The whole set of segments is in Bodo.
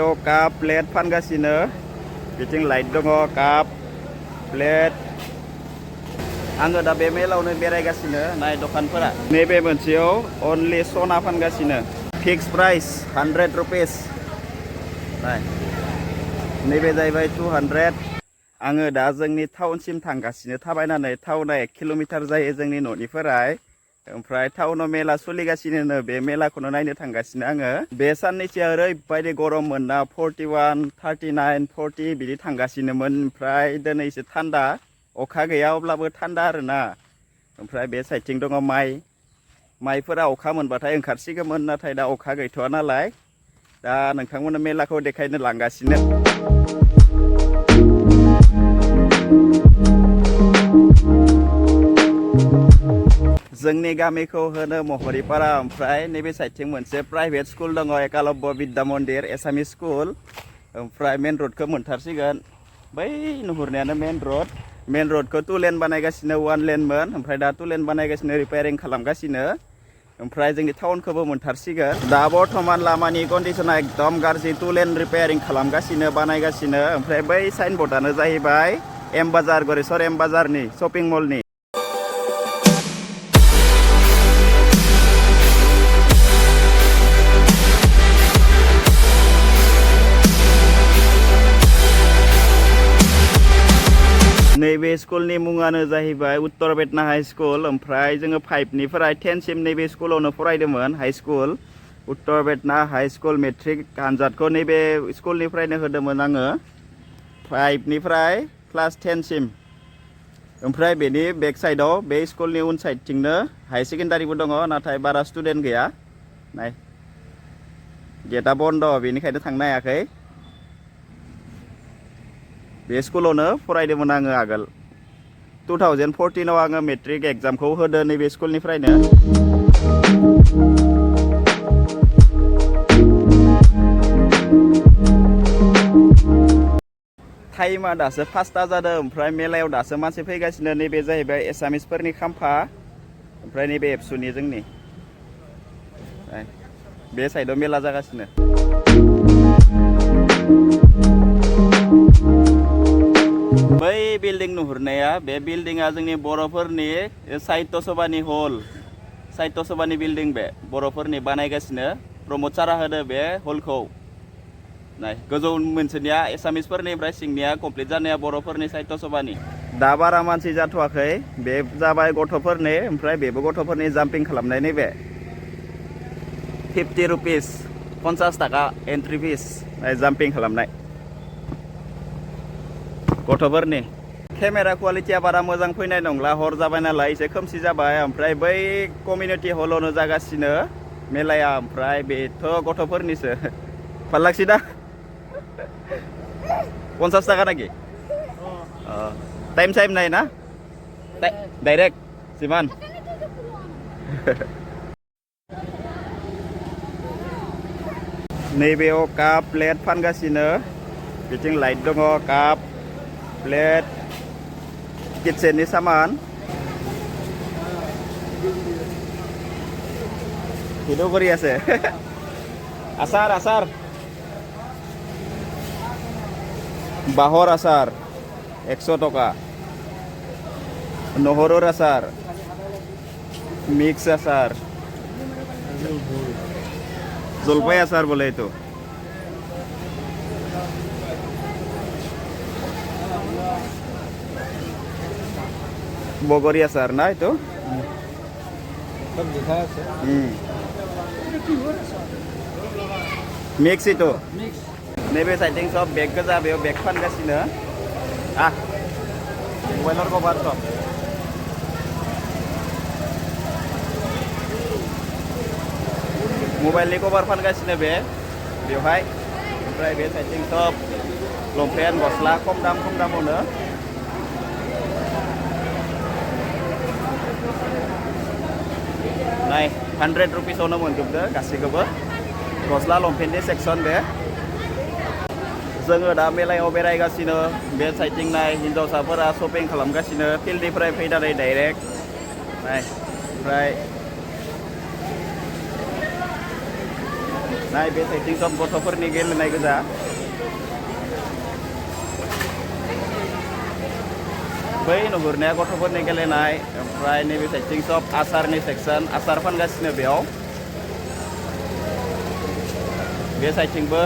नैबेयाव काप प्लेट फानगासिनो बिथिं लाइट दङ काप प्लेट आङो दा बे मेलावनो बेरायगासिनो नाय दखानफोरा नैबे मोनसेयाव अनलि सना फानगासिनो फिक्स प्राइस 100 रुपिस नाय नैबे जाहैबाय 200 आङो दा जोंनि टाउनसिम थांगासिनो थाबायनानै टाउना 1 किल'मिटार जायो जोंनि न'निफ्राय ओमफ्राय टाउनाव मेला सोलिगासिनो बे मेलाखौनो नायनो थांगासिनो आङो बे साननैसोआ ओरैबायदि गरममोन ना 41 39 40 बिदि थांगासिनोमोन ओमफ्राय दिनै एसे थान्दा अखा गैया अब्लाबो थान्दा आरोना ओमफ्राय बे साइडथिं दङ माइफोरा अखा मोनबाथाय ओंखारसिगौमोन नाथाय दा अखा गैथ'आ नालाय दा नोंथांमोननो मेलाखौ देखायनो लांगासिनो जोंनि गामिखौ होनो महरिपारा ओमफ्राय नैबे साइडथिं मोनसे प्राइभेट स्कुल दङ एकालब्य विद्या मन्दिर एसामिस स्कुल ओमफ्राय मेन रडखौ मोनथारसिगोन बै नुहुरनायानो मेन रडखौ 2 लेन बानायगासिनो 1 लेनमोन ओमफ्राय दा 2 लेन बानायगासिनो रिपेयारिं खालामगासिनो ओमफ्राय जोंनि टाउनखौबो मोनथारसिगोन दा बर्थमान लामानि कन्डिसना एकदम गाज्रि 2 लेन रिपेयारिं खालामगासिनो बानायगासिनो ओमफ्राय बै साइनबर्डआनो जाहैबाय एम बाजार गरेस्वर एम बाजारनि शपिं मलनि नैबे स्कुलनि मुङानो जाहैबाय उत्तर बेटना हाई स्कुल ओमफ्राय जोङो 5 निफ्राय 10 सिम नैबे स्कुलावनो फरायदोंमोन high school Uttar Betna high school matric आनजादखौ नैबे स्कुलनिफ्रायनो होदोंमोन आङो 5 निफ्राय क्लास 10 सिम ओमफ्राय बेनि बेक साइडआव बे स्कुलनि उन साइडथिंनो हाई सेकेन्डारिबो दङ नाथाय बारा स्टुडेन्ट गैया नाय गेटआ बन्द बेनिखायनो थांनो हायाखै बे स्कुलावनो फरायदोंमोन आङो आगोल 2014 आव आङो मेट्रिक एग्जामखौ होदो नैबे स्कुलनिफ्रायनो टाइमा दासो 5टा जादों ओमफ्राय मेलायाव दासो मानसि फैगासिनो नैबे जाहैबाय एसामिसफोरनि खाम्फा ओमफ्राय नैबे एबसुनि जोंनि बे साइडआव मेला जागासिनो बै बिल्डिं नुहुरनाया बे बिल्डिंआ जोंनि बर'फोरनि साहित्य सभानि हल साहित्य सभानि बिल्डिं बे बर'फोरनि बानायगासिनो प्रमद सारा होदो बे हलखौ नाय गोजौ मोनसेनिया एसामिसफोरनिफ्राय सिंनिया कमप्लिट जानाया बर'फोरनि साहित्य सभानि दा बारा मानसि जाथ'वाखै बे जाबाय गथ'फोरनि ओमफ्राय बेबो गथ'फोरनि जाम्पिं खालामनाय नैबे 50 रुपिस 50 थाखा एन्ट्रि फिस जाम्पिं खालामनाय गथ'फोरनि केमेरा क्वालिटिया बारा मोजां फैनाय नंला हर जाबाय नालाय एसे खोमसि जाबाय ओमफ्राय बै कमिउनिटि हलावनो जागासिनो मेलाया ओमफ्राय बेथ' गथ'फोरनिसो फाल्लाक्सि दा 50 थाखा नाखि टाइम नाय ना डाइरेक्ट जिमान नैबेयाव काप प्लेट फानगासिनो बिथिं लाइट दङ काप प्लेट किचेननि सामान हिदो करि আছে आसार बाहर आसार 100 टका নহৰুৰ আচাৰ মিক্স আচার জলপাই আচার বলে এইটো বগৰী আচার না এইটো সব দেখা আছে মিক্স এইটো नैबे साइडथिं सब बेग गोजा बेयाव बेग फानगासिनो मबाइलर कभार सब मबाइलनि कभार फानगासिनो बेवहाय ओमफ्राय बे साइडथिं सब लंपेन्ट गस्ला खम दामावनो नाय 100 रुपिसावनो मोनजोबदो गासैखौबो गस्ला लंपेन्टनि सेक्सन बे जोङो दा मेलायाव बेरायगासिनो बे साइडथिं नाय हिनजावसाफोरा शपिं खालामगासिनो फिल्डनिफ्राय फैनानै डाइरेक्ट नाय ओमफ्राय नाय बे साइथिं सब गथ'फोरनि गेलेनाय गोजा बै नुहुरनाया गथ'फोरनि गेलेनाय ओमफ्राय नैबे साइथिं सब आसारनि सेक्सन आसार फानगासिनो बेयाव बे साइथिंबो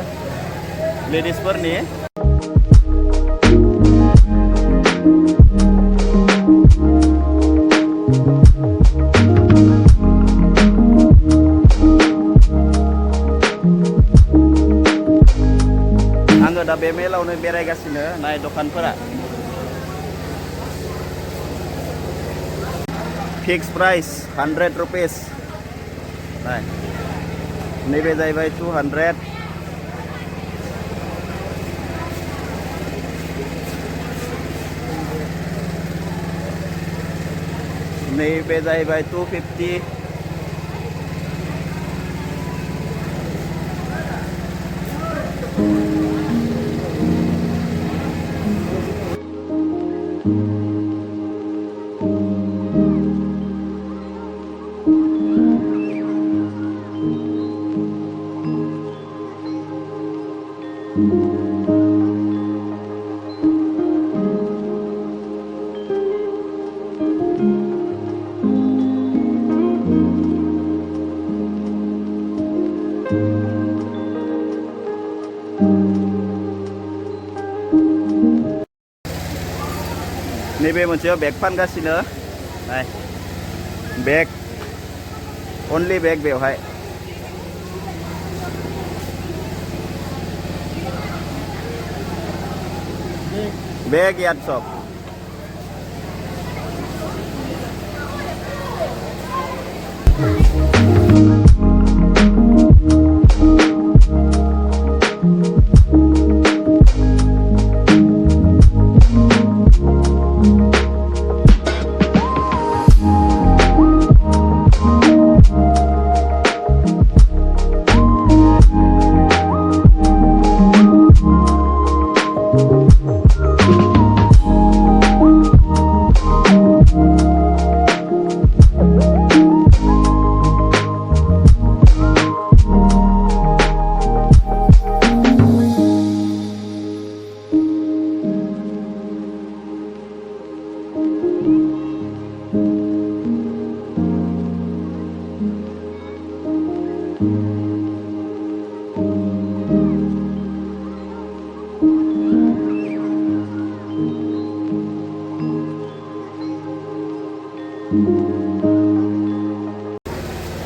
लेडिसफोरनि आङो दा बे मेलावनो बेरायगासिनो नाय दखानफोरा फिक्स प्राइस 100 रुपिस नाय नैबे जाहैबाय 200 नैबे जाहैबाय 250 नैबे मोनसेयाव बेग फानगासिनो नाय बेग अनलि बेग बेवहाय बेग याद सब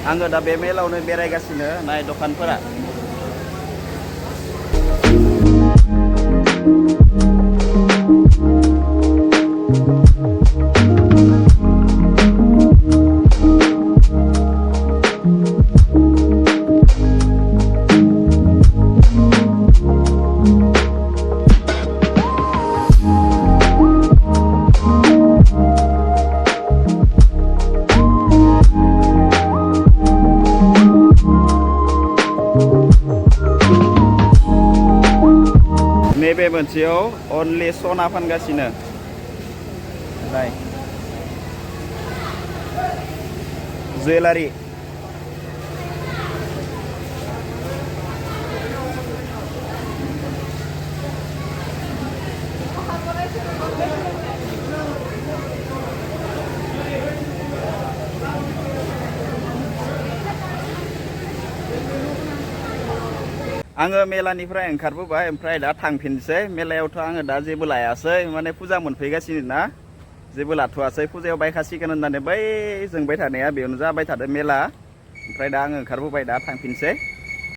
आङो दा बे मेलावनो बेरायगासिनो नाय दखानफोरा नैबे मोनसेयाव अनलि सना फानगासिनो नाय जुवेलारि आङो मेलानिफ्राय ओंखारबोबाय ओमफ्राय दा थांफिनसै मेलायावथ' आङो दा जेबो लायासै माने फुजा मोनफैगासिनो ना जेबो लाथ'वासै फुजायाव बायखासिगोन होननानै बै जोंबाय थानाया बेयावनो जाबाय थादों मेला ओमफ्राय दा आङो ओंखारबोबाय दा थांफिनसै